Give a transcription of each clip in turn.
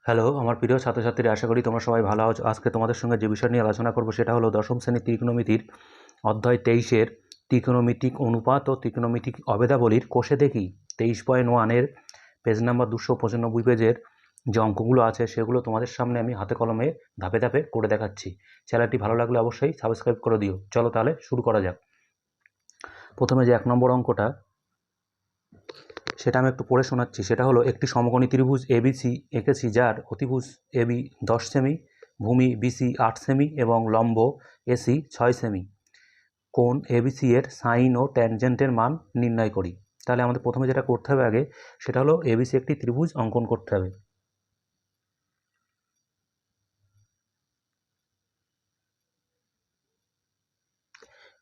Hello আমার প্রিয় ছাত্রছাত্রীরা, আশা করি তোমরা সবাই ভালো আছো। আজকে তোমাদের সঙ্গে যে বিষয় নিয়ে আলোচনা করব সেটা হলো দশম শ্রেণীর ত্রিকোণমিতির অধ্যায় 23-এর ত্রিকোণমিতিক অনুপাত ও ত্রিকোণমিতিক অভেদাবলীর কোষে দেখি 23.1-এর পেজ নাম্বার 295 পেজের যে অঙ্কগুলো আছে সেগুলো তোমাদের সামনে আমি হাতে কলমে ধাপে ধাপে করে দেখাচ্ছি। চ্যানেলটি ভালো লাগলে অবশ্যই সাবস্ক্রাইব করে দিও। চলো তাহলে শুরু করা যাক। প্রথমে যে 1 নম্বর অঙ্কটা সেটা আমি একটু পড়ে শোনাচ্ছি। সেটা হলো, একটি সমকোণী ত্রিভুজ এবিসি এঁকেছি যার অতিভুজ এবি 10 সেমি, ভূমি বিসি 8 সেমি এবং লম্ব এসি 6 সেমি। কোণ এবিসি এর সাইন ও ট্যানজেন্টের মান নির্ণয় করি। তাহলে আমাদের প্রথমে যেটা করতে হবে আগে সেটা হলো এবিসি একটি ত্রিভুজ অঙ্কন করতে হবে।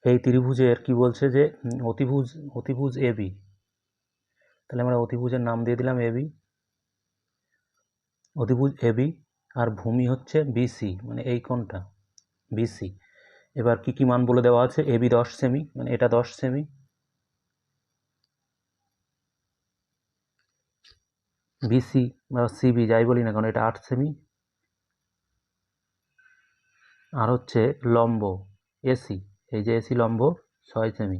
এই ত্রিভুজের কি বলছে যে অতিভুজ এবি। তাহলে আমরা অতিভুজের নাম দিয়ে দিলাম এবি, অতিভুজ এবি। আর ভূমি হচ্ছে বিসি, মানে এই কোণটা বিসি। এবার কি কি মান বলে দেওয়া আছে? এবি 10 সেমি, মানে এটা 10 সেমি, বিসি বা সিবি যাই বলি না কারণ এটা 8 সেমি, আর হচ্ছে লম্ব এসি, এই যে এসি লম্ব 6 সেমি।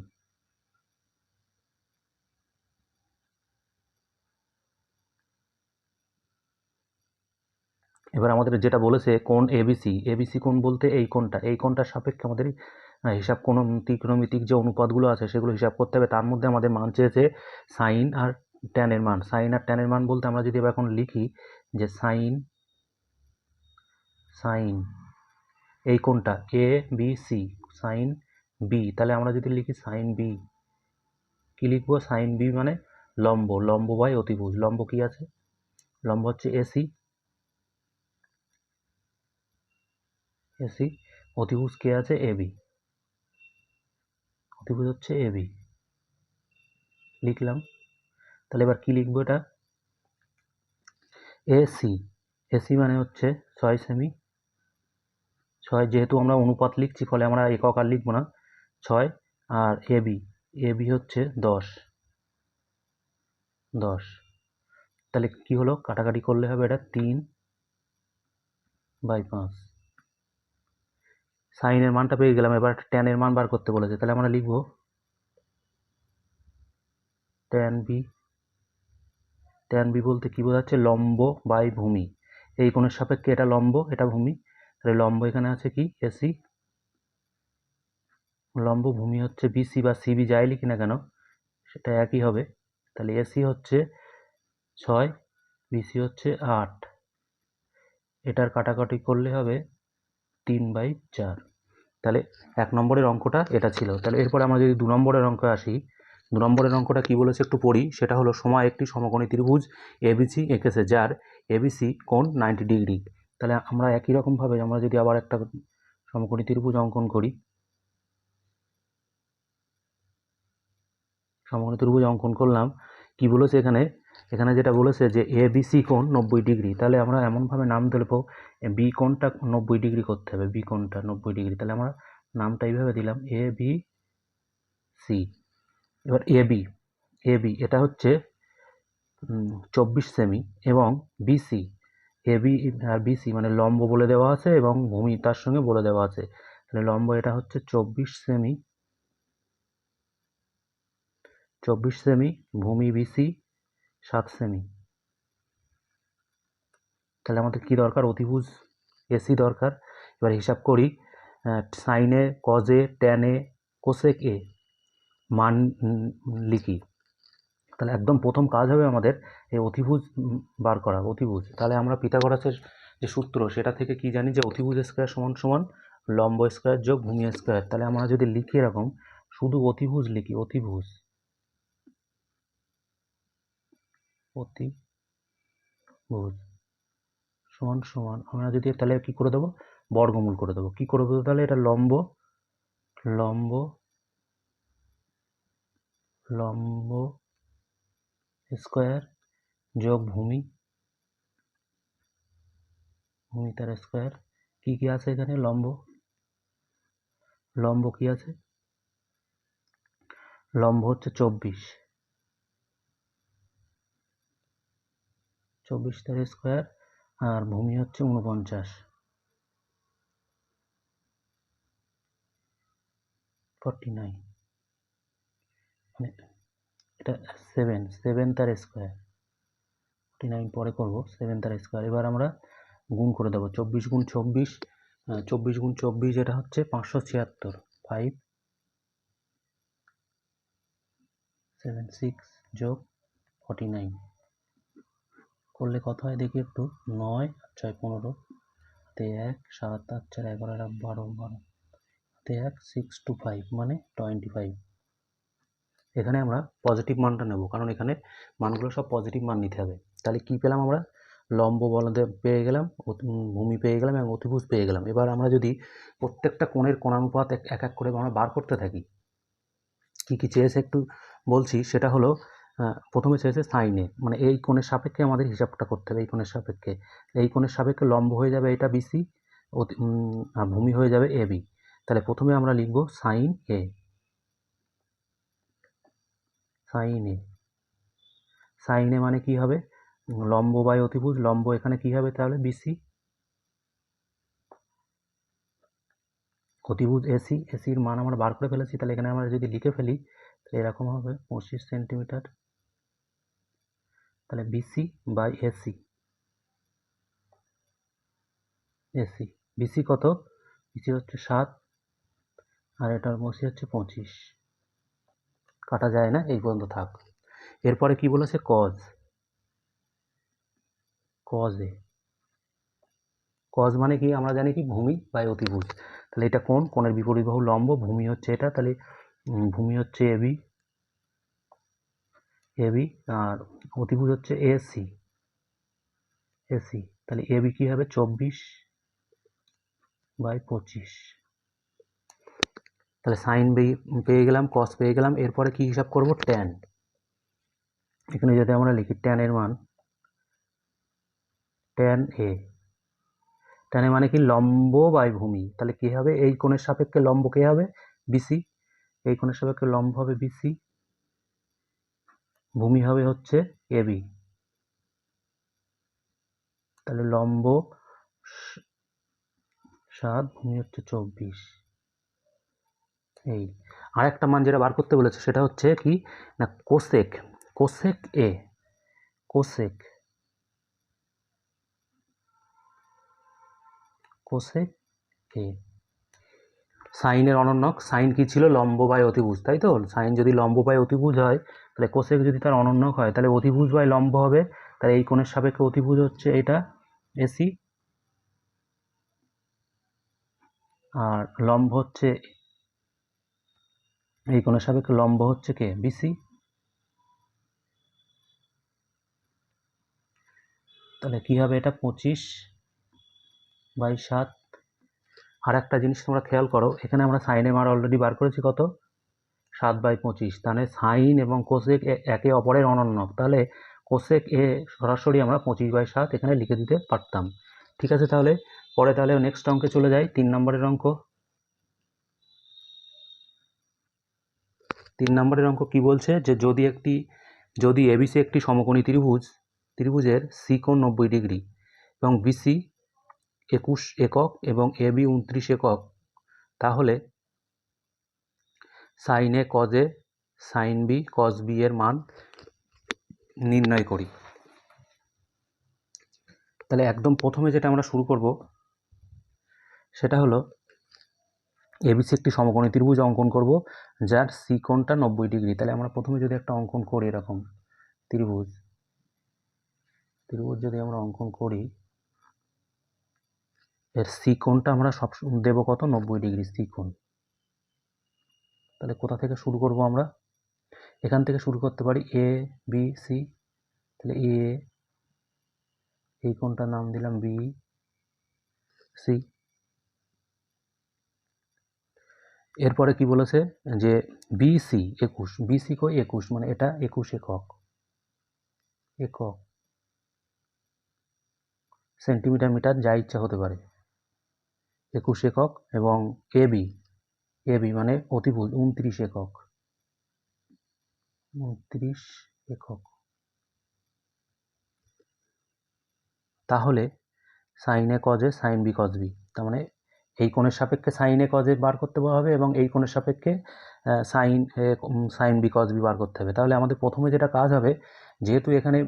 এবার আমাদের যেটা বলেছে কোণ এবিসি, এবিসি কোণ বলতে এই কোণটার সাপেক্ষে আমাদের হিসাব, কোণ ত্রিকোণমিতিক যে অনুপাতগুলো আছে সেগুলো হিসাব করতে হবে। তার মধ্যে আমাদের মান চেয়েছে সাইন আর ট্যানের মান। সাইন আর ট্যানের মান বলতে আমরা যদি এবার এখন লিখি যে সাইন এই কোণটা A B C, sign B, তাহলে আমরা যদি লিখি সাইন বি, কি লিখবো? সাইন বি মানে লম্ব বাই অতিভুজ। লম্ব কি আছে? লম্ব হচ্ছে এসি, অতিভুজ কে আছে? এবি, অতিভুজ হচ্ছে এবি, লিখলাম। তাহলে এবার কি লিখবো? এটা এসি, এসি মানে হচ্ছে 6 সেমি, 6, যেহেতু আমরা অনুপাত লিখছি ফলে আমরা একক আর লিখবো না, 6। আর এবি, এবি হচ্ছে 10, তাহলে কি হলো? কাটাকাটি করলে হবে এটা 3/5। সাইনের মানটা পেয়ে গেলাম। এবার ট্যানের মান বার করতে বলেছে, তাহলে আমরা লিখবো ট্যান বি। ট্যান বি বলতে কি বোঝাচ্ছে? লম্ব বাই ভূমি। এই কোণের সাপেক্ষে এটা লম্ব, এটা ভূমি, তাহলে লম্ব এখানে আছে কি? এসি, লম্ব ভূমি হচ্ছে বিসি বা সিবি যাই লিখি না কেন সেটা একই হবে। তাহলে এসি হচ্ছে 6, বিসি হচ্ছে 8, এটার কাটাকাটি করলে হবে 3/4। তাহলে 1 নম্বরের অঙ্কটা এটা ছিল। তাহলে এরপরে আমরা যদি 2 নম্বরের অঙ্কে আসি, 2 নম্বরের অঙ্কটা কি বলেছে একটু পড়ি। সেটা হলো, সময় একটি সমকোণী ত্রিভুজ এবিসি এঁকেছে যার এবিসি কোণ 90 ডিগ্রি। তাহলে আমরা একই রকমভাবে আমরা যদি আবার একটা সমকোণী ত্রিভুজ অঙ্কন করি, সমকোণী ত্রিভুজ অঙ্কন করলাম, কি বলেছে এখানে? এখানে যেটা বলেছে যে এ বি সি কোণ 90 ডিগ্রি। তাহলে আমরা এমনভাবে নাম দেবো, বি কোণটা 90 ডিগ্রি করতে হবে, বি কোণটা 90 ডিগ্রি। তাহলে আমরা নামটা এইভাবে দিলাম এ বি সি। এবার এবি এটা হচ্ছে 24 সেমি এবং বিসি, এবি আর বিসি মানে লম্ব বলে দেওয়া আছে এবং ভূমি তার সঙ্গে বলে দেওয়া আছে। তাহলে লম্ব এটা হচ্ছে 24 সেমি, ভূমি বিসি 7 সেমি। তাহলে আমাদের কি দরকার? অতিভুজ এসি দরকার। এবার হিসাব করি, সাইনে, কজে, ট্যানে, কোসেক এ মান লিখি। তাহলে একদম প্রথম কাজ হবে আমাদের এই অতিভুজ বার করা, অতিভুজ। তাহলে আমরা পিথাগোরাসের যে সূত্র সেটা থেকে কি জানি যে অতিভুজ স্কয়ার সমান সমান লম্ব স্কয়ার যোগ ভূমি স্কয়ার। তাহলে আমরা যদি লিখি এরকম, শুধু অতিভুজ লিখি, অতিভুজ সমান সমান আমরা যদি তাহলে কি করে দেবো? বর্গমূল করে দেবো। কি করে দেবো? তাহলে এটা লম্ব লম্ব লম্ব স্কয়ার যোগ ভূমি তার স্কয়ার। কি কি আছে এখানে? লম্ব কি আছে? লম্ব হচ্ছে 24 তার স্কয়ার, আর ভূমি হচ্ছে 49, 49 মানে এটা 7 তার স্কোয়ার, 49 পরে করবো, 7 তার স্কোয়ার। এবার আমরা গুণ করে দেবো, 24 গুণ 24, 24 গুণ 24 এটা হচ্ছে 576, 5 7 6 যোগ 49 করলে কত হয় দেখি একটু, 9 আর 6 15, হাতে 1 7 8 4 11 আর 12 12, হাতে 1 625 মানে 25। এখানে আমরা পজিটিভ মানটা নেব, কারণ এখানে মানগুলো সব পজিটিভ মান নিতে হবে। তাহলে কি পেলাম আমরা, লম্ব বলতে পেয়ে গেলাম, ভূমি পেয়ে গেলাম এবং অতিভুজ পেয়ে গেলাম। এবার আমরা যদি প্রত্যেকটা কোণের কোণানুপাত এক এক করে আমরা বার করতে থাকি, কি কি চেয়েছে একটু বলছি। সেটা হলো প্রথমে চেয়েছে সাইনে, মানে এই কোণের সাপেক্ষে আমাদের হিসাবটা করতে হবে। এই কোণের সাপেক্ষে, এই কোণের সাপেক্ষে লম্ব হয়ে যাবে এটা বিসি, আর ভূমি হয়ে যাবে এবি। তাহলে প্রথমে আমরা লিখব সাইন এ, সাইন এ, সাইন এ মানে কি হবে, লম্ব বাই অতিভুজ, লম্ব এখানে কি হবে তাহলে বিসি, অতিভুজ এসি, এসির মান আমরা বার করে ফেলেছি। তাহলে এখানে আমরা যদি লিখে ফেলি তাহলে এরকম হবে 25 সেন্টিমিটার। তাহলে BC by AC, AC BC কত, বিসি হচ্ছে 7 আর এটার বসি হচ্ছে 25, কাটা যায় না, এই পর্যন্ত থাক। এরপরে কি বলেছে, কজ, কজ এ, কজ মানে কি আমরা জানি কি, ভূমি বাই অতিভুজ। তাহলে এটা কোণ, কোণের বিপরীত বাহু লম্ব, ভূমি হচ্ছে এটা, তাহলে ভূমি হচ্ছে এবি, এবি আর অতিভুজ হচ্ছে এসি, এসি। তাহলে এবি কি হবে 24 বাই 25। তাহলে সাইন পেয়ে গেলাম, কস পেয়ে গেলাম। এরপরে কি হিসাব করব, ট্যান। এখানে যদি আমরা লিখি ট্যানের মান, ট্যান এ, ট্যান এ মানে কি লম্ব বাই ভূমি। তাহলে কি হবে, এই কোণের সাপেক্ষে লম্ব কে হবে, বিসি, এই কোণের সাপেক্ষে লম্ব হবে বিসি, ভূমি হবে হচ্ছে এবি। তাহলে লম্ব 7, ভূমি হচ্ছে 24। এই আর একটা মান যেটা বার করতে বলেছে সেটা হচ্ছে কি না, কোসেক, কোসেক এ, কোসেক, কোসেক এ। সাইনের অনন্যক, সাইন কি ছিল, লম্ব বাই অতিভুজ, তাই তো। সাইন যদি লম্ব বাই অতিভুজ হয়, তাহলে কোসেক যদি তার অনন্যক হয়, তাহলে অতিভুজ বাই লম্ব হবে। তাহলে এই কোণের সাপেক্ষে অতিভুজ হচ্ছে এটা এসি, আর লম্ব হচ্ছে, এই কোণের সাপেক্ষে লম্ব হচ্ছে কে, বিসি। তাহলে কি হবে এটা 25/7। আর একটা জিনিস তোমরা খেয়াল করো, এখানে আমরা সাইনের মান অলরেডি বার করেছি কত, 7/25। তাহলে সাইন এবং কোসেক একে অপরের অনন্যক, তাহলে কোসেক এ সরাসরি আমরা 25/7 এখানে লিখে দিতে পারতাম। ঠিক আছে, তাহলে পরে তাহলে নেক্সট অঙ্কে চলে যাই, 3 নম্বরের অঙ্ক। 3 নম্বরের অঙ্ক কি বলছে, যে যদি এবিসি একটি সমকোণী ত্রিভুজ, ত্রিভুজের সি কোণ 90 ডিগ্রি এবং বিসি 21 একক এবং এবি 29 একক, তাহলে sine A cos A sine B cos B এর মান নির্ণয় করি। তাহলে একদম প্রথমে যেটা আমরা শুরু করব সেটা হলো এবিসি একটি সমকোণী ত্রিভুজ অঙ্কন করব যার সি কোণটা 90 ডিগ্রি। তাহলে আমরা প্রথমে যদি একটা অঙ্কন করি, এরকম ত্রিভুজ, ত্রিভুজ যদি আমরা অঙ্কন করি, এর সি কোণটা আমরা সব দেব কত, 90 ডিগ্রি সি কোণ। তাহলে কোথা থেকে শুরু করব আমরা, এখান থেকে শুরু করতে পারি, এ বি সি। তাহলে এ, এই কোণটার নাম দিলাম বি সি। এরপরে কি বলেছে, যে বিসি 21, বিসি কই 21, মানে এটা 21 একক, একক সেন্টিমিটার মিটার যা ইচ্ছা হতে পারে, 21 একক। এবং এবি, এবি মানে অতিভুজ 29 একক, 29 একক। তাহলে sine A cos A sine B cos B, তার মানে এই কোণের সাপেক্ষে সাইন এ কজ এ বার করতে হবে এবং এই কোণের সাপেক্ষে সাইন বি কজ বি বার করতে হবে। তাহলে আমাদের প্রথমে যেটা কাজ হবে, যেহেতু এখানে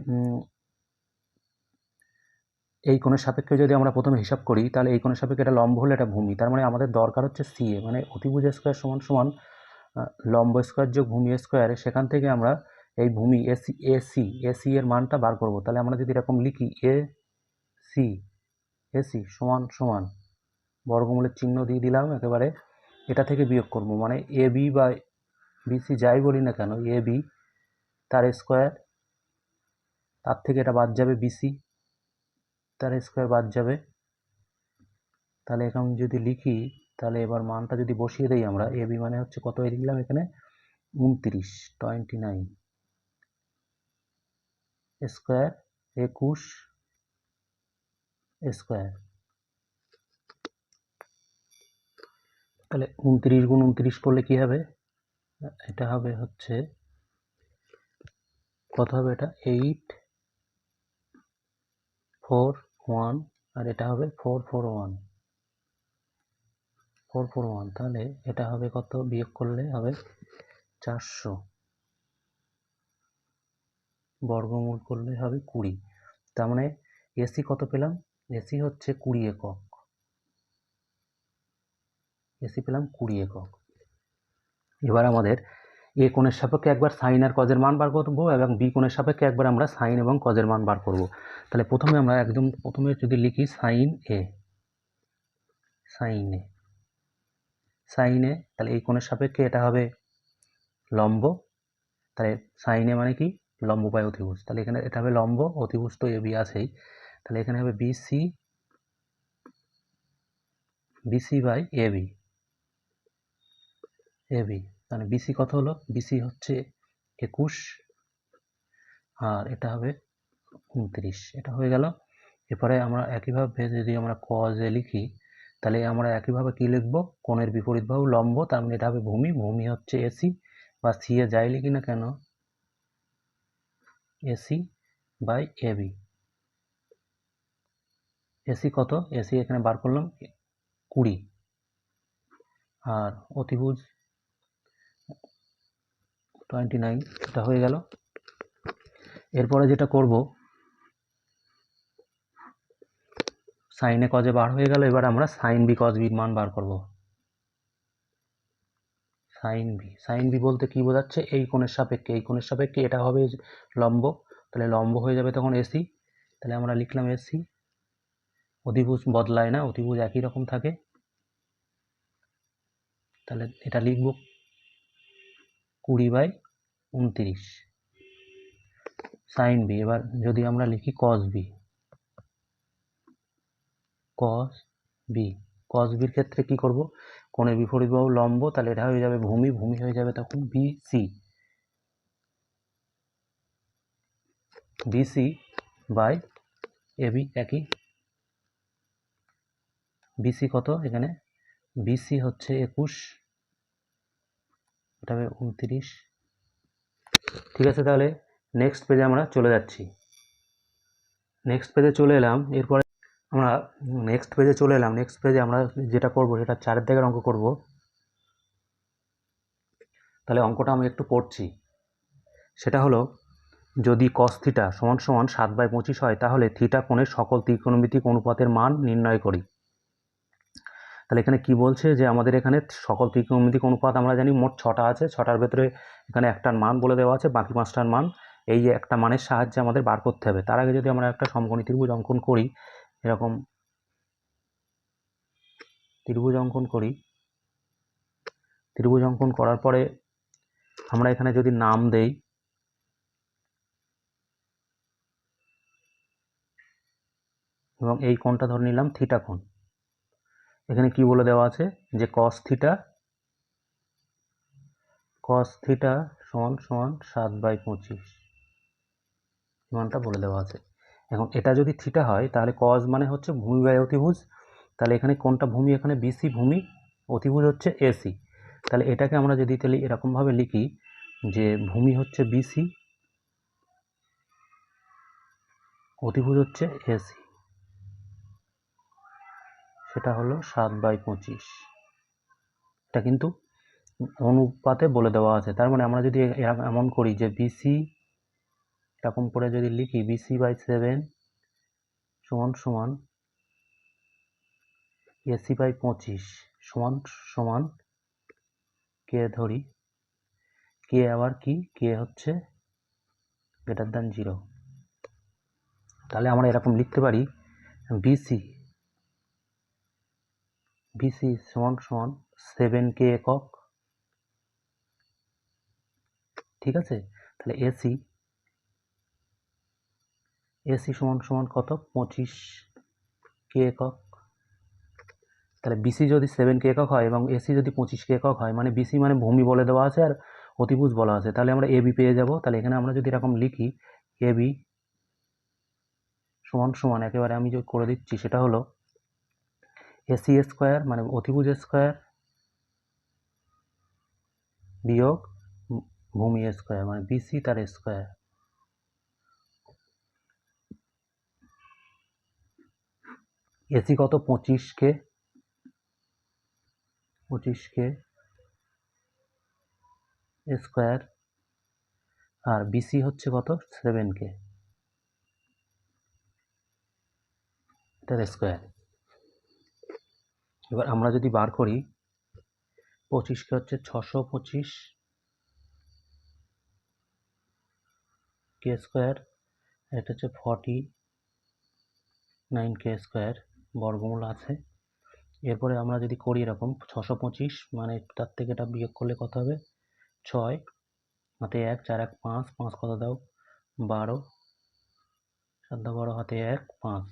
এই কোণের সাপেক্ষে যদি আমরা প্রথমে হিসাব করি, তাহলে এই কোণের সাপেক্ষে এটা লম্ব হলে এটা ভূমি, তার মানে আমাদের দরকার হচ্ছে সি এ, মানে অতিভুজ স্কোয়ার সমান সমান লম্ব স্কোয়ার যোগ ভূমি স্কোয়ারে, সেখান থেকে আমরা এই ভূমি এসি এর মানটা বার করব। তাহলে আমরা যদি এরকম লিখি এসি সমান সমান বর্গমূলের চিহ্ন দিয়ে দিলাম একেবারে, এটা থেকে বিয়োগ করব, মানে এ বি বা বিসি যাই বলি না কেন, এ বি তার স্কোয়ার, তার থেকে এটা বাদ যাবে বিসি তার স্কোয়ার বাদ যাবে। তাহলে এখন যদি লিখি, তাহলে এবার মানটা যদি বসিয়ে দেই আমরা, এ বি মানে হচ্ছে কত লিখলাম এখানে 29 স্কোয়ার 21 স্কোয়ার, তাহলে 29 গুণ 29 করলে কি হবে, এটা হবে হচ্ছে কত হবে, এটা 841 আর এটা হবে 441, তাহলে এটা হবে কত, বিয়োগ করলে হবে 400, বর্গমূল করলে হবে 20। তার মানে এসি কত পেলাম, এসি হচ্ছে 20 একক, এসি পেলাম 20 একক। এবার আমাদের এ কোণের সাপেক্ষে একবার সাইন আর কজের মান বার করবো এবং বি কোণের সাপেক্ষে একবার আমরা সাইন এবং কজের মান বার করব। তাহলে প্রথমে আমরা একদম প্রথমে যদি লিখি সাইন এ, তাহলে এই কোণের সাপেক্ষে এটা হবে লম্ব, তাহলে সাইন এ মানে কি, লম্ব বাই অতিভুজ, তাহলে এখানে এটা হবে লম্ব, অতিভুজ তো এ বি আছেই, তাহলে এখানে হবে বিসি বাই এবি, মানে বিসি কত হলো, বিসি হচ্ছে 21 আর এটা হবে 29, এটা হয়ে গেল। এরপরে আমরা একইভাবে যদি আমরা কজ এ লিখি, তাহলে আমরা একইভাবে কি লিখবো, কোণের বিপরীত বাহু লম্ব, তার মানে এটা হবে ভূমি হচ্ছে এসি বা সি এ যাই লিখি না কেন, এসি বাই এবি। এসি কত, এসি এখানে বার করলাম 20 আর অতিভুজ 29, এটা হয়ে গেল। এরপরে যেটা করব, সাইনে কজে বার হয়ে গেল, এবার আমরা সাইন বি কজ বির মান বার করব। সাইন বি বলতে কি বোঝাচ্ছে, এই কোণের সাপেক্ষে এটা হবে লম্ব, তাহলে লম্ব হয়ে যাবে তখন এসি, তাহলে আমরা লিখলাম এসি, অধিভুজ বদলায় না, অধিভুজ একই রকম থাকে, তাহলে এটা লিখব 20/29 সাইন বি। এবার যদি আমরা লিখি কজ বির ক্ষেত্রে কি করব, কোণের বিপরীত বাহু লম্ব, তাহলে এটা হয়ে যাবে ভূমি হয়ে যাবে তখন বিসি বাই এবি, একই, বিসি কত এখানে, বিসি হচ্ছে 21, এটা হবে 29। ঠিক আছে, তাহলে নেক্সট পেজে আমরা চলে যাচ্ছি, নেক্সট পেজে চলে এলাম নেক্সট পেজে আমরা যেটা করব সেটা 4 দাগের অঙ্ক করব। তাহলে অঙ্কটা আমি একটু পড়ছি, সেটা হলো, যদি cos থিটা সমান সমান 7/25 হয়, তাহলে থিটা কোণের সকল ত্রিকোণমিতিক অনুপাতের মান নির্ণয় করি। তাহলে এখানে কি বলছে, যে আমাদের এখানে সকল ত্রিকোণমিতিক অনুপাত আমরা জানি মোট 6টা আছে, 6টার ভেতরে এখানে একটার মান বলে দেওয়া আছে, বাকি 5টার মান এই একটা মানের সাহায্যে আমাদের বার করতে হবে। তার আগে যদি আমরা একটা সমকোণী ত্রিভুজ অঙ্কন করি, এরকম ত্রিভুজ অঙ্কন করার পরে আমরা এখানে যদি নাম দেই, এবং এই কোণটা ধরে নিলাম থিটা কোণ, এখানে কি বলে দেওয়া আছে, যে cos থিটা সমান সমান 7/25 মানটা বলে দেওয়া আছে। এখন এটা যদি থিটা হয়, তাহলে cos মানে হচ্ছে ভূমি বাই অতিভুজ, তাহলে এখানে কোনটা ভূমি, এখানে বিসি ভূমি, অতিভুজ হচ্ছে এসি, তাহলে এটাকে আমরা যদি তাহলে এরকমভাবে লিখি, যে ভূমি হচ্ছে বিসি, অতিভুজ হচ্ছে এসি, সেটা হলো 7/25। এটা কিন্তু অনুপাতে বলে দেওয়া আছে। তার মানে আমরা যদি এমন করি যে বিসি এরকম করে যদি লিখি BC/7 সমান সমান AC/25 সমান সমান কে ধরি, কে আবার কি, কে হচ্ছে >0। তাহলে আমরা এরকম লিখতে পারি বিসি সমান সমান 7K একক, ঠিক আছে। তাহলে এসি সমান সমান কত, 25K একক। তাহলে বিসি যদি 7K একক হয় এবং এসি যদি 25K একক হয়, মানে বিসি মানে ভূমি বলে দেওয়া আছে আর অতিভুজ বলা আছে, তাহলে আমরা এবি পেয়ে যাব। তাহলে এখানে আমরা যদি এরকম লিখি এবি সমান সমান, একেবারে আমি যে করে দিচ্ছি সেটা হলো এসি স্কোয়ার মানে অতিভুজ স্কোয়ার বিয়োগ ভূমি স্কোয়ার মানে বিসি তার স্কোয়ার। এসি কত, 25K স্কোয়ার, আর বিসি হচ্ছে কত, 7K তার স্কোয়ার। এবার আমরা যদি বার করি 25K হচ্ছে 625K স্কোয়ার, এটা হচ্ছে 49K স্কোয়ার, বর্গমূল আছে। এরপরে আমরা যদি করি এরকম 625 মানে তার থেকে এটা বিয়োগ করলে কত হবে, 6 হাতে 1 4 1 5 5 কত দাও 12 7 12 হাতে 1 5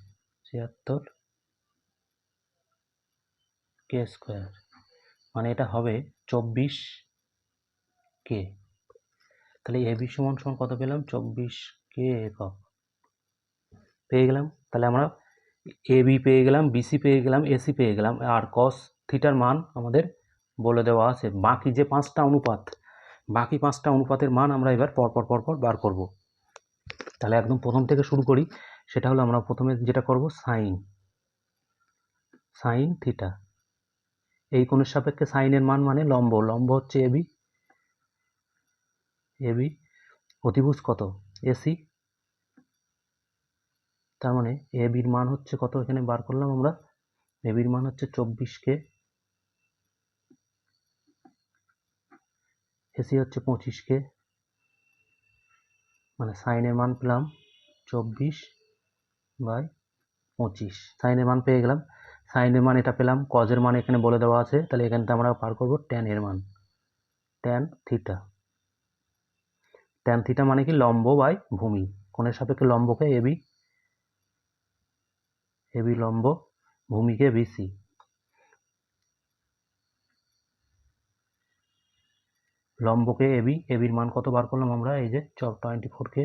76K স্কোয়ার, মানে এটা হবে 24K। তাহলে এবি সমান সমান কত পেলাম, 24K একক পেয়ে গেলাম। তাহলে আমরা এবি পেয়ে গেলাম, বিসি পেয়ে গেলাম, এসি পেয়ে গেলাম, আর কস থিটার মান আমাদের বলে দেওয়া আছে। বাকি যে 5টা অনুপাত, বাকি 5টা অনুপাতের মান আমরা এবার পরপর বার করব। তাহলে একদম প্রথম থেকে শুরু করি। সেটা হলো আমরা প্রথমে যেটা করব সাইন থিটা। এই কোণের সাপেক্ষে সাইনের মান মানে লম্ব হচ্ছে এবি, অতিভুজ কত এসি, তার মানে এবির মান হচ্ছে কত, এখানে বার করলাম আমরা, এবির মান হচ্ছে 24K, এসি হচ্ছে 25K, মানে সাইনের মান পেলাম 24/25। সাইনের মান পেয়ে গেলাম, সাইনের মান এটা পেলাম, কজের মান এখানে বলে দেওয়া আছে, তাহলে এখানটা আমরা পার করব ট্যান এর মান, ট্যান থিটা মানে কি লম্ব বাই ভূমি, কোণের সাপেক্ষে লম্বকে এবি লম্ব, ভূমিকে বিসি। লম্বকে এবির মান কত বার করলাম আমরা, এই যে 24K,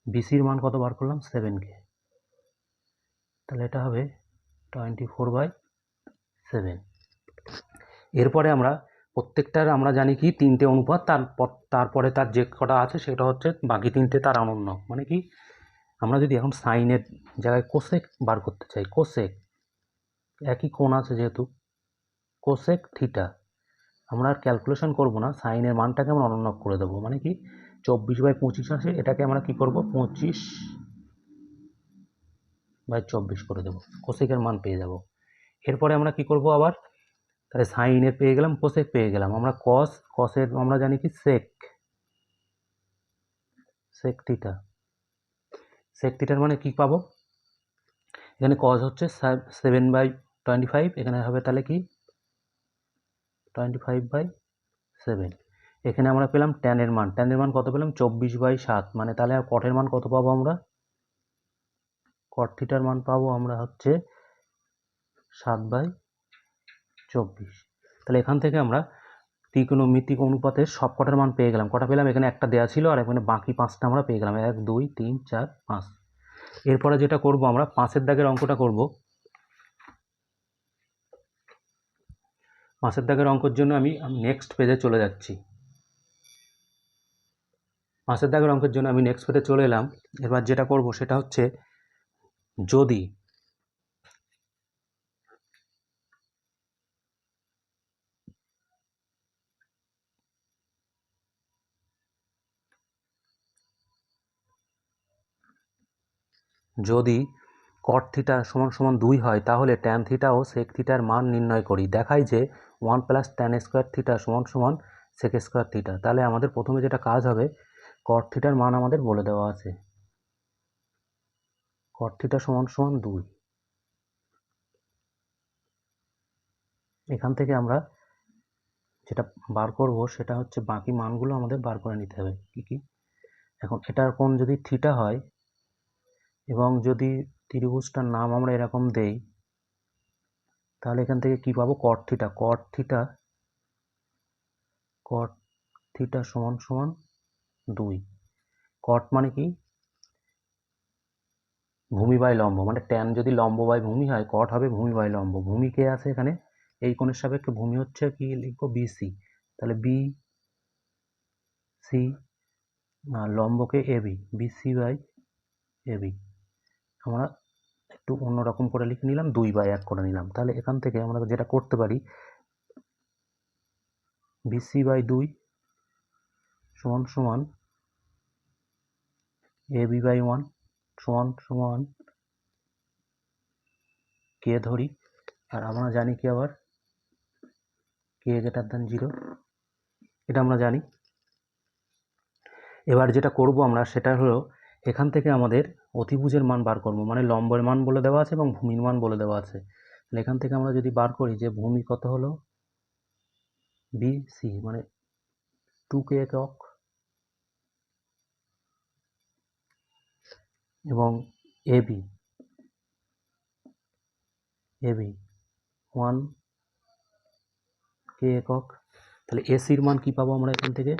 বিসির মান কত বার করলাম 7K, তাহলে এটা হবে 24/7। এরপরে আমরা প্রত্যেকটার আমরা জানি কি 3টে অনুপাত, তারপরে তার যে কটা আছে সেটা হচ্ছে বাকি 3টে তার অনন্য। মানে কি, আমরা যদি এখন সাইনের জায়গায় কোসেক বার করতে চাই, কোসেক একই কোণ আছে যেহেতু, কোসেক থিটা, আমরা আর ক্যালকুলেশন করব না, সাইনের মানটাকে আমরা অনন্য করে দেবো। মানে কি 24/25 আছে, এটাকে আমরা কি করব 25/24 করে দেবো, কোসেকের মান পেয়ে যাব। এরপরে আমরা কি করব আবার, তাহলে সাইনের পেয়ে গেলাম, কোসেক পেয়ে গেলাম, আমরা কসের আমরা জানি কি সেক থিটার মানে কি পাবো, এখানে কস হচ্ছে 7/25, এখানে হবে তাহলে কি 25/7। এখানে আমরা পেলাম ট্যানের মান কত পেলাম 24/7, মানে তাহলে আর কটের মান কত পাবো আমরা, কট থিটার মান পাবো আমরা হচ্ছে 7/24। তাহলে এখান থেকে আমরা ত্রিকোণমিতিক অনুপাতের সব কটার মান পেয়ে গেলাম। কটা পেলাম, এখানে একটা দেওয়া ছিল আর এখানে বাকি 5টা আমরা পেয়ে গেলাম, 1 2 3 4 5। এরপরে যেটা করব আমরা 5এর দাগের অঙ্কটা করব। 5এর দাগের অঙ্কের জন্য আমি নেক্সট পেজে চলে যাচ্ছি। 5এর দাগের অঙ্কের জন্য আমি নেক্সট পেজে চলে এলাম। এবার যেটা করব সেটা হচ্ছে, যদি যদি কট থিটা সমান সমান 2 হয় তাহলে ট্যান থিটা ও সেক থিটার মান নির্ণয় করি। দেখাই যে 1 প্লাস ট্যান স্কোয়ার থিটা সমান সমান সেক স্কোয়ার থিটা। তাহলে আমাদের প্রথমে যেটা কাজ হবে, কট থিটার মান আমাদের বলে দেওয়া আছে, কট থিটা সমান সমান 2। এখান থেকে আমরা যেটা বার করব সেটা হচ্ছে বাকি মানগুলো আমাদের বার করে নিতে হবে। কি কি? এখন এটার কোণ যদি থিটা হয় এবং যদি ত্রিভুজটার নাম আমরা এরকম দেই, তাহলে এখান থেকে কি পাবো? কট থিটা। কট থিটা সমান সমান 2। কট মানে কি? ভূমি বাই লম্ব, মানে ট্যান যদি লম্ব বাই ভূমি হয়, কট হবে ভূমি বাই লম্ব। ভূমি কে আছে এখানে? এই কোণের সাপেক্ষে ভূমি হচ্ছে কি লিখবো? বিসি। তাহলে বি সি, আর লম্বকে এবি, বিসি বাই এবি। আমরা একটু অন্যরকম করে লিখে নিলাম, 2/1 করে নিলাম। তাহলে এখান থেকে আমরা যেটা করতে পারি, বিসি বাই 2 সমান সমান এবি বাই 1 সমান সমান কে ধরি, আর আমরা জানি কি আবার কে গ্রেটার দ্যান 0, এটা আমরা জানি। এবার যেটা করব আমরা সেটা হলো, এখান থেকে আমাদের অতিভুজের মান বার করব, মানে লম্বের মান বলে দেওয়া আছে এবং ভূমির মান বলে দেওয়া আছে। তাহলে এখান থেকে আমরা যদি বার করি যে ভূমি কত হলো, বিসি মানে 2 একক, এবং এবি 1 একক। তাহলে এসির মান কি পাবো আমরা এখান থেকে?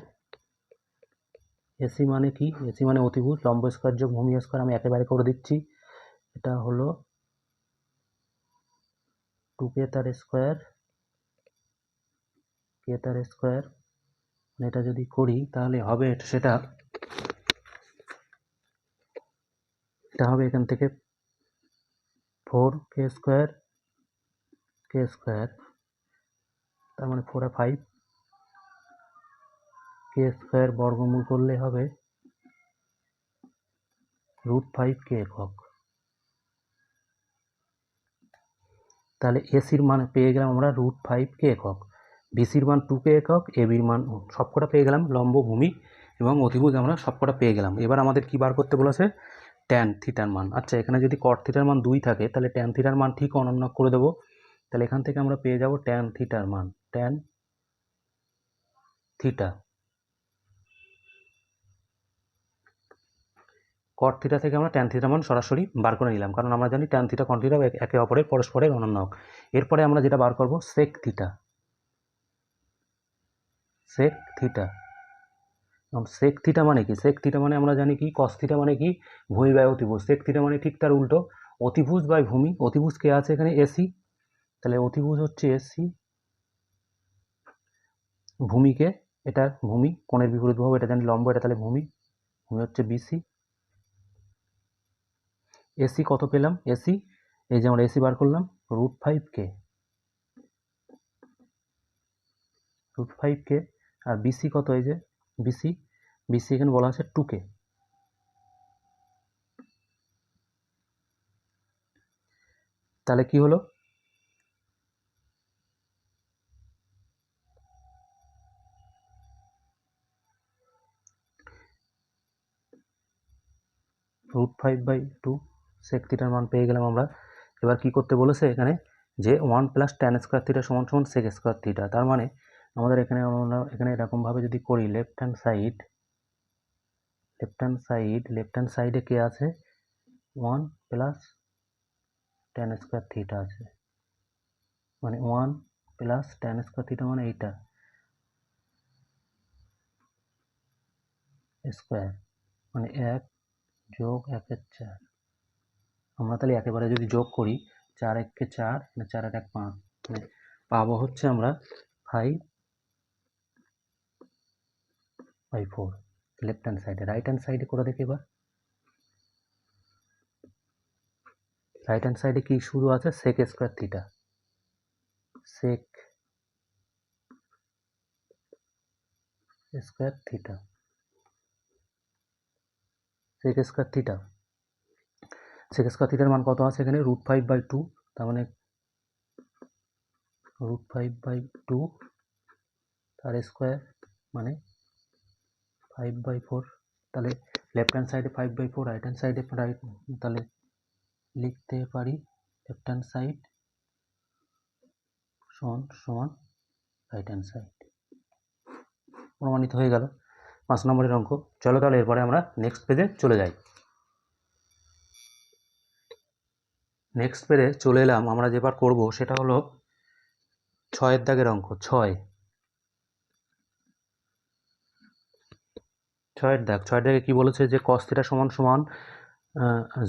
এসি মানে কি? এসি মানে অতিভুজ, লম্ব স্কোয়ার যোগ ভূমি স্কোয়ার, আমি একেবারে করে দিচ্ছি। এটা হলো 2 তার স্কোয়ার, এটা যদি করি তাহলে হবে সেটা, এটা হবে এখান থেকে 4 স্কোয়ার, তার মানে 4 আর 5 স্কোয়ার, বর্গমূল করলে হবে √5 একক। তাহলে এসির মান পেয়ে গেলাম আমরা √5 একক, বিসির মান 2 একক, এবির মান সবকটা পেয়ে গেলাম, লম্ব ভূমি এবং অতিভুজ আমরা সবকটা পেয়ে গেলাম। এবার আমাদের কি বার করতে বলেছে? ট্যান থিটার মান। আচ্ছা, এখানে যদি কট থিটার মান 2 থাকে তাহলে ট্যান থিটার মান ঠিক অনন্য করে দেবো। তাহলে এখান থেকে আমরা পেয়ে যাব ট্যান থিটার মান, ট্যান থিটা। কট থিটা থেকে আমরা ট্যান থিটার মান সরাসরি বার করে নিলাম, কারণ আমরা জানি ট্যান থিটা কট থিটা একে অপরের পরস্পরের অনন্যক। এরপরে আমরা যেটা বার করব, সেক থিটা। সেক থিটা মানে কি? সেক থিটা মানে আমরা জানি কি, কস থিটা মানে কি? ভূমি বাই অতিভুজ। সেক থিটা মানে ঠিক তার উল্টো, অতিভুজ বাই ভূমি। অতিভুজ কে আছে এখানে? এসি। তাহলে অতিভুজ হচ্ছে এসি, ভূমিকে, এটা ভূমি, কোণের বিপরীত বাহু, এটা জানি লম্ব, এটা তাহলে ভূমি হচ্ছে বিসি। এসি কত পেলাম? এসি এই যে আমরা এসি বার করলাম √5 আর বিসি কত? এই যে বিসি এখানে বলা আছে 2 তাহলে কি হলো? √5/2 সেক থিটার মান পেয়ে গেলাম আমরা। এবার কি করতে বলেছে এখানে? যে 1 প্লাস ট্যান স্কোয়ার থিটা সমান সমান সেক স্কোয়ার থিটা। তার মানে আমাদের এখানে আমরা এরকমভাবে যদি করি, লেফট হ্যান্ড সাইডে কে আছে? 1 প্লাস ট্যান স্কোয়ার থিটা আছে, মানে 1 প্লাস ট্যান স্কোয়ার থিটা মানে এইটা স্কোয়ার, মানে 1 যোগ 1 4। আমরা তাহলে একেবারে যদি যোগ করি, 4 1 4, 4 1 5, মানে পাবো হচ্ছে আমরা 5/4 লেফট হ্যান্ড সাইডে। রাইট হ্যান্ড সাইডে করে দেখি এবার। রাইট হ্যান্ড সাইডে কি শুরু আছে? Sec square theta, sec square theta. Sec square থিটার মান কত আছে এখানে √5/2, তার মানে √5/2 তার স্কোয়ার মানে 5/4। তাহলে লেফট হ্যান্ড সাইডে 5/4, রাইট হ্যান্ড সাইডে তাহলে লিখতে পারি লেফট হ্যান্ড সাইড সমান রাইট হ্যান্ড সাইড। প্রমাণিত হয়ে গেল 5 নম্বরের অঙ্ক। চলো তাহলে এরপরে আমরা নেক্সট পেজে চলে যাই। নেক্সট পেজে চলে এলাম। আমরা যেবার করব সেটা হলো 6 দাগের অঙ্ক। 6 দাগে কি বলেছে যে cos θ সমান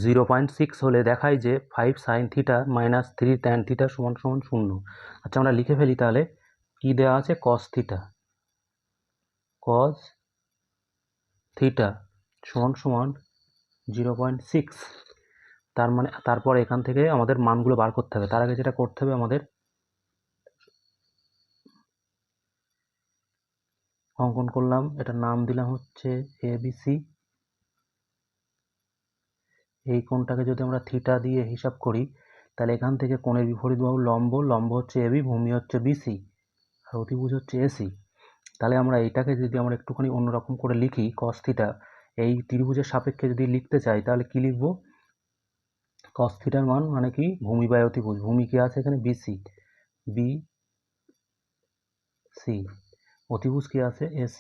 0.6 হলে দেখায় যে 5 sin θ মাইনাস 3 tan θ সমান 0। আচ্ছা, আমরা লিখে ফেলি তাহলে কি দেওয়া আছে, cos θ সমান 0.6। তার মানে তারপর এখান থেকে আমাদের মানগুলো বার করতে হবে। তার আগে যেটা করতে হবে, আমাদের অঙ্কন করলাম, এটার নাম দিলাম হচ্ছে ABC। এই কোণটাকে যদি আমরা থিটা দিয়ে হিসাব করি তাহলে এখান থেকে কোণের বিপরীত বাহু লম্ব হচ্ছে AB, ভূমি হচ্ছে BC, আর অতিভুজ হচ্ছে AC। তাহলে আমরা এইটাকে যদি আমরা একটুখানি অন্যরকম করে লিখি, cos θ এই ত্রিভুজের সাপেক্ষে যদি লিখতে চাই তাহলে কি লিখব, cos θ এর মান মানে কি, ভূমি বাই অতিভুজ। ভূমি কি আছে এখানে, BC, অতিভুজ কি আছে, AC,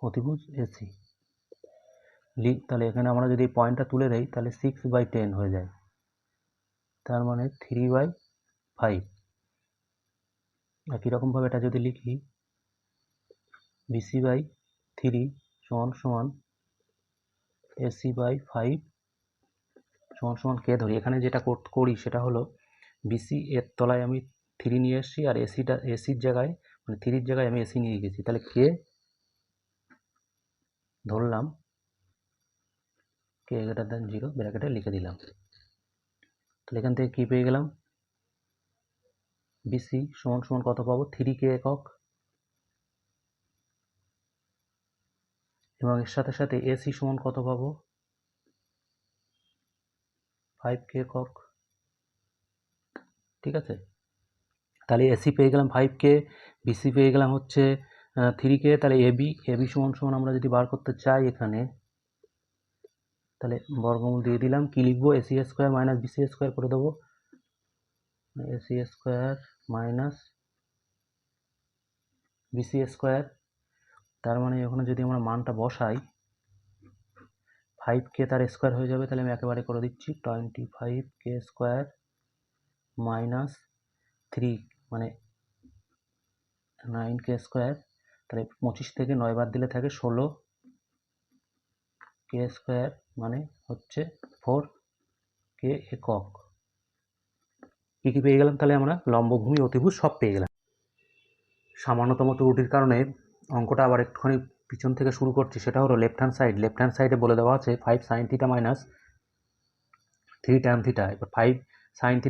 অতিভুজ AC। তাহলে এখানে আমরা যদি পয়েন্টটা তুলে দেই তাহলে 6/10 হয়ে যায়, তার মানে 3/5। একই রকমভাবে এটা যদি লিখি BC/3 সমান AC/5 সমান কে ধরি। এখানে যেটা করি সেটা হলো BC এর তলায় আমি 3 নিয়ে এসেছি, আর এসির জায়গায় মানে 3-র জায়গায় আমি AC নিয়ে গেছি। তাহলে কে ধরলাম, কে গ্রেটার দ্যান 0 ব্র্যাকেটে লিখে দিলাম। তাহলে এখান থেকে কি পেয়ে গেলাম, BC সমান কত পাবো, 3K একক, এবং এর সাথে সাথে AC সমান কত পাবো, 5K একক। ঠিক আছে, তাহলে AC পেয়ে গেলাম 5K, BC পেয়ে গেলাম হচ্ছে 3K। তাহলে AB সমান আমরা যদি বার করতে চাই এখানে, তাহলে বর্গমূল দিয়ে দিলাম। কি লিখবো, AC square minus BC square করে দেবো, AC square minus BC square. তার মানে ওখানে যদি আমরা মানটা বসাই, 5K তার স্কোয়ার হয়ে যাবে। তাহলে আমি একেবারে করে দিচ্ছি 25K স্কোয়ার মাইনাস 3 মানে 9K স্কোয়ার। তাহলে 25 থেকে 9 বাদ দিলে থাকে 16K স্কোয়ার, মানে হচ্ছে 4K একক। কি পেয়ে গেলাম, তাহলে আমরা লম্ব, ভূমি, অতিভুজ সব পেয়ে গেলাম। সামান্যতম ত্রুটির কারণে অঙ্কটা আবার একটুখানি পিছন থেকে শুরু করছি। সেটা হলো লেফট হ্যান্ড সাইডে বলে দেওয়া আছে 5 sin θ মাইনাস 3 tan θ। এবার 5 sin θ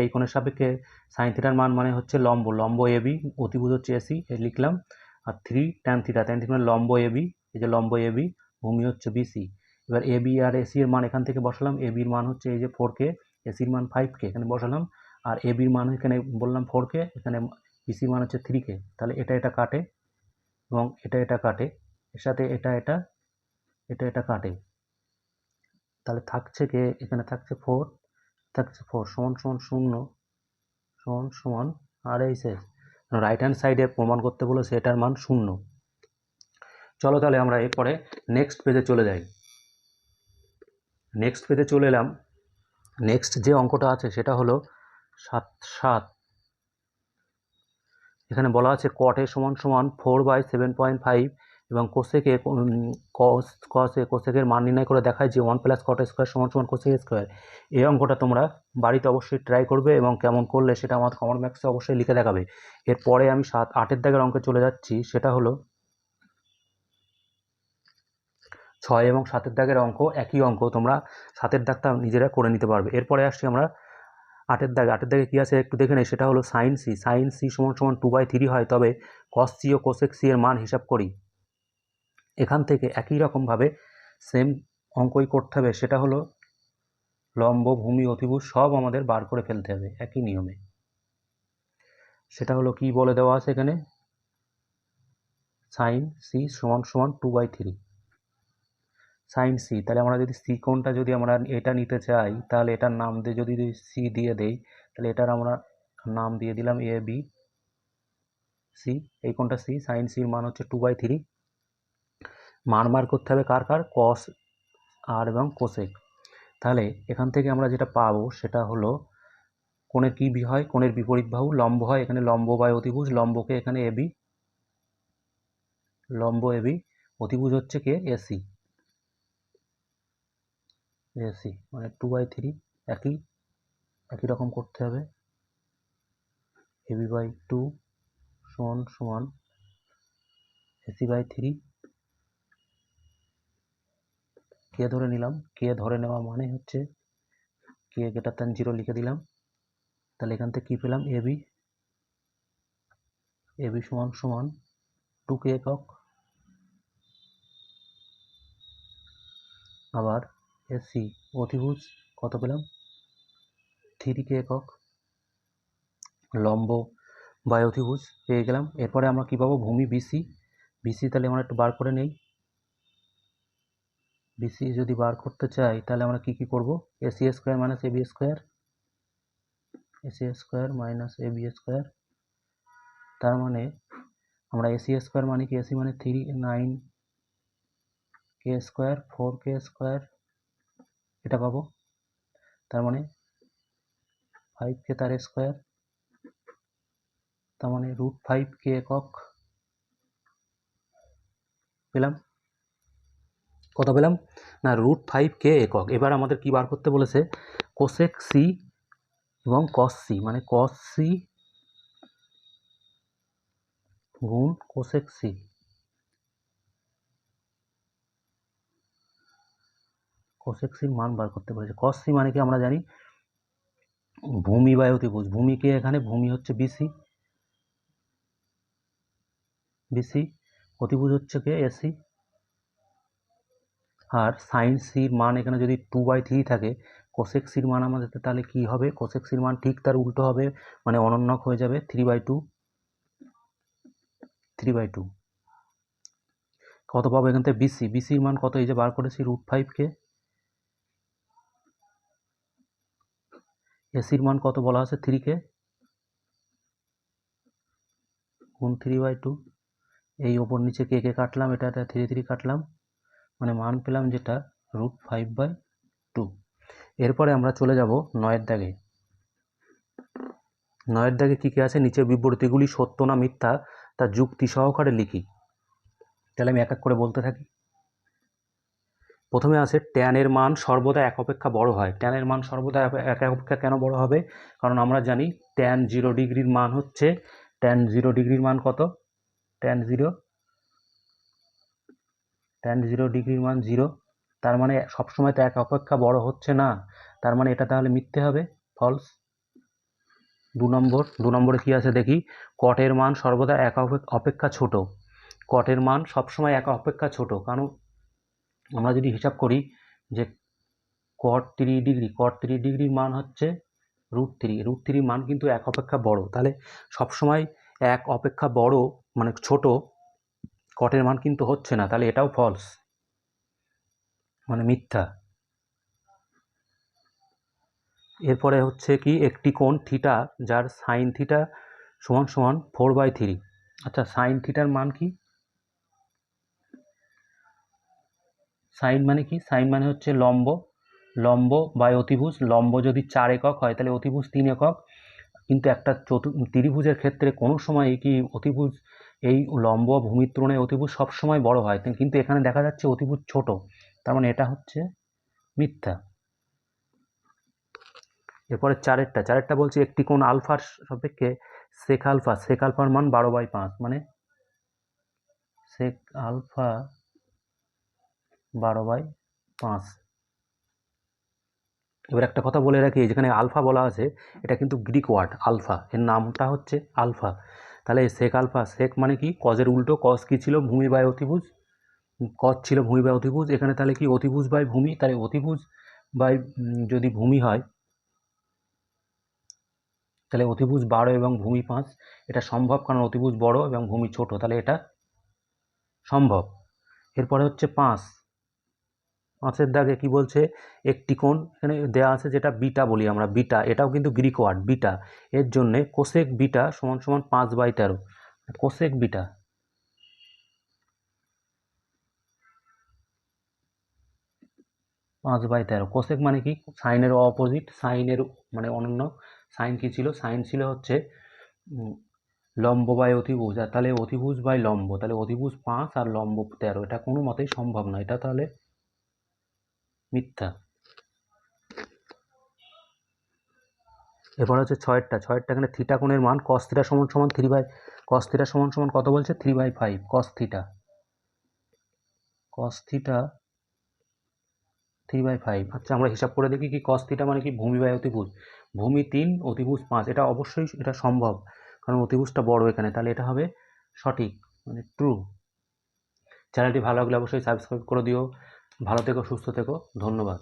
এই কোণের সাপেক্ষে sin θ মান মানে হচ্ছে লম্ব AB, অতিভুজ হচ্ছে AC, লিখলাম। আর 3 tan θ মানে লম্ব AB, এই যে লম্ব AB, ভূমি হচ্ছে BC। এবার AB আর AC এর মান এখান থেকে বসালাম। AB এর মান হচ্ছে এই যে 4K, AC এর মান 5K এখানে বসালাম, আর AB এর মান এখানে বললাম 4K, এখানে BC মান হচ্ছে 3K। তাহলে এটা কাটে এবং এটা কাটে, এর সাথে এটা কাটে। তাহলে থাকছে কে, এখানে থাকছে 4 সমান 0 আর এই শেষ। রাইট হ্যান্ড সাইডে প্রমাণ করতে বলেছে এটার মান 0। চলো তাহলে আমরা এরপরে নেক্সট পেজে চলে যাই। নেক্সট পেজে চলে এলাম। নেক্সট যে অঙ্কটা আছে সেটা হলো 7। এখানে বলা আছে cot A সমান 4/7.5 এবং কোসেকের মান নির্ণয় করে দেখায় যে 1 + cot স্কোয়ার সমান কোসেক স্কোয়ার। এই অঙ্কটা তোমরা বাড়িতে অবশ্যই ট্রাই করবে এবং কেমন করলে সেটা আমার কমেন্ট বক্সে অবশ্যই লিখে দেখাবে। এরপরে আমি 8 দাগের অঙ্কে চলে যাচ্ছি। সেটা হলো 6 এবং 7 দাগের অঙ্ক, একই অঙ্ক, তোমরা 7 দাগটা নিজেরা করে নিতে পারবে। এরপরে আসছি আমরা 8 দাগে কি আছে একটু দেখে নেই। সেটা হলো sin C সমান 2/3 হয়, তবে cos C ও cosec C এর মান হিসাব করি। এখান থেকে একই রকমভাবে সেম অঙ্কই করতে হবে, সেটা হলো লম্ব, ভূমি, অতিভুজ সব আমাদের বার করে ফেলতে হবে একই নিয়মে। সেটা হলো কি বলে দেওয়া আছে এখানে, সাইন সি সমান সমান 2/3 সাইন সি। তাহলে আমরা যদি সি কোণটা যদি আমরা এটা নিতে চাই, তাহলে এটার নাম দিয়ে যদি সি দিয়ে দেই, তাহলে এটার আমরা নাম দিয়ে দিলাম এ বি সি। এই কোণটা সি, সাইন সির মান হচ্ছে 2/3। মান বার করতে হবে কার কার, কস আর এবং কোসেক। তাহলে এখান থেকে আমরা যেটা পাবো সেটা হলো কোণের কি হয়, কোণের বিপরীত বাহু লম্ব হয়, এখানে লম্ব বাই অতিভুজ, লম্বকে এখানে এবি, লম্ব এবি, অতিভুজ হচ্ছে কে এসি, এসি মানে 2/3 একই রকম করতে হবে। AB/2 সমান সমান AC/3, কে ধরে নিলাম, কে ধরে নেওয়া মানে হচ্ছে কে গ্রেটার দ্যান 0 লিখে দিলাম। তাহলে এখান থেকে কি পেলাম, এবি সমান সমান 2k একক, আবার এসি অতিভুজ কত পেলাম 3k একক, লম্ব বাই অতিভুজ পেয়ে গেলাম। এরপরে আমরা কি পাবো, ভূমি বিসি, তাহলে আমরা একটু বার করে নেই। বিসি যদি বার করতে চাই তাহলে আমরা কি করব, AC square minus AB square, তার মানে আমরা এসি স্কোয়ার মানে কি, এসি মানে 9k স্কোয়ার 4k স্কোয়ার এটা পাবো, তার মানে 5k তার স্কোয়ার, তার মানে √5k একক পেলাম। কত পেলাম না, √5k একক। এবার আমাদের কি বার করতে বলেছে, কোসেক সি এবং কস সি, মানে কস সি গুণ কোসেক সি, কোসেক সির মান বার করতে বলেছে। কস সি মানে কি আমরা জানি ভূমি বাই অতিভুজ, ভূমিকে এখানে ভূমি হচ্ছে বিসি, অতিভুজ হচ্ছে কে এসি, আর সাইন সির মান এখানে যদি 2/3 থাকে, কোসেক সির মান আমাদের তাহলে কি হবে, কোসেক সির মান ঠিক তার উল্টো হবে, মানে অনন্যক হয়ে যাবে 3/2। কত পাবো এখান থেকে, বিসির মান কত, এই যে বার করেছি √5k, এসির মান কত বলা আছে 3k গুণ 3/2, এই ওপর নিচে কে কাটলাম, এটা 3 কাটলাম, মানে মান পেলাম যেটা √5/2। এরপরে আমরা চলে যাব 9 দাগে। 9 দাগে কী কী আছে, নিচের বিবৃতিগুলি সত্য না মিথ্যা তা যুক্তি সহকারে লিখি। তাহলে আমি এক এক করে বলতে থাকি। প্রথমে আছে ট্যানের মান সর্বদা এক অপেক্ষা বড় হয়। ট্যানের মান সর্বদা এক অপেক্ষা কেন বড় হবে, কারণ আমরা জানি ট্যান 0 ডিগ্রির মান হচ্ছে, ট্যান 0 ডিগ্রির মান কত, ট্যান 0 ডিগ্রির মান 0, তার মানে সবসময় তো এক অপেক্ষা বড় হচ্ছে না, তার মানে এটা তাহলে মিথ্যে হবে, ফলস। 2 নম্বরে কি আছে দেখি, কটের মান সর্বদা এক অপেক্ষা ছোট, কটের মান সবসময় এক অপেক্ষা ছোট, কারণ আমরা যদি হিসাব করি যে cot 3 ডিগ্রির মান হচ্ছে √3 মান কিন্তু এক অপেক্ষা বড়, তাহলে সবসময় এক অপেক্ষা বড় মানে ছোট কটের মান কিন্তু হচ্ছে না, তাহলে এটাও ফলস মানে মিথ্যা। এরপরে হচ্ছে কি, একটি কোণ থিটা যার সাইন থিটা সমান সমান 4/3। আচ্ছা, সাইন থিটার মান কি, সাইন মানে কি, সাইন মানে হচ্ছে লম্ব বাই অতিভুজ, লম্ব যদি 4 একক হয় তাহলে অতিভুজ 3 একক, কিন্তু একটা ত্রিভুজের ক্ষেত্রে কোনো সময় কি অতিভুজ এই লম্ব ভূমির তুলনায় অতিভুজ সবসময় বড় হয়, কিন্তু এখানে দেখা যাচ্ছে অতিভুজ ছোট, তার মানে এটা হচ্ছে মিথ্যা। এরপরে চারেরটা বলছে একটি কোণ আলফার সাপেক্ষে সেক আলফার মান 12/5, মানে সেক আলফা 12/5। এবার একটা কথা বলে রাখি, যেখানে আলফা বলা আছে এটা কিন্তু গ্রিক ওয়ার্ড, আলফা এর নামটা হচ্ছে আলফা, তাহলে সেক আলফা, সেক মানে কি কজের উল্টো, কজ কি ছিল ভূমি বাই অতিভুজ, কস ছিল ভূমি বাই অতিভুজ, এখানে তাহলে কি অতিভুজ বাই ভূমি, তাহলে অতিভুজ বাই যদি ভূমি হয় তাহলে অতিভুজ 12 এবং ভূমি 5, এটা সম্ভব কারণ অতিভুজ বড় এবং ভূমি ছোট, তাহলে এটা সম্ভব। এরপরে হচ্ছে 5-এর দাগে কি বলছে, একটি কোণ এখানে দেওয়া আছে যেটা বিটা বলি আমরা, বিটা, এটাও কিন্তু গ্রিক ওয়ার্ড বিটা, এর জন্যে কোসেক বিটা সমান সমান 5/13, কোসেক বিটা 5/13, কোসেক মানে কি, সাইনের অপোজিট, সাইনের মানে অনন্য, সাইন কি ছিল, সাইন ছিল হচ্ছে লম্ব বাই অতিভুজ, আর তাহলে অতিভুজ বাই লম্ব, তাহলে অতিভুজ 5 আর লম্ব 13, এটা কোনো মতেই সম্ভব না, এটা তাহলে মিথ্যা। এরপর হচ্ছে 6টা এখানে থিটা কোণের মান কস থিটা সমান সমান 3/, কত বলছে 3/5 কস থিটা, 3/5। আচ্ছা আমরা হিসাব করে দেখি কি কস থিটা মানে কি, ভূমি বাই অতিভুজ, ভূমি 3 অতিভুজ 5, এটা অবশ্যই এটা সম্ভব কারণ অতিভুজটা বড় এখানে, তাহলে এটা হবে সঠিক মানে ট্রু। চ্যানেলটি ভালো লাগলে অবশ্যই সাবস্ক্রাইব করে দিও। ভালো থেকো, সুস্থ থেকো, ধন্যবাদ।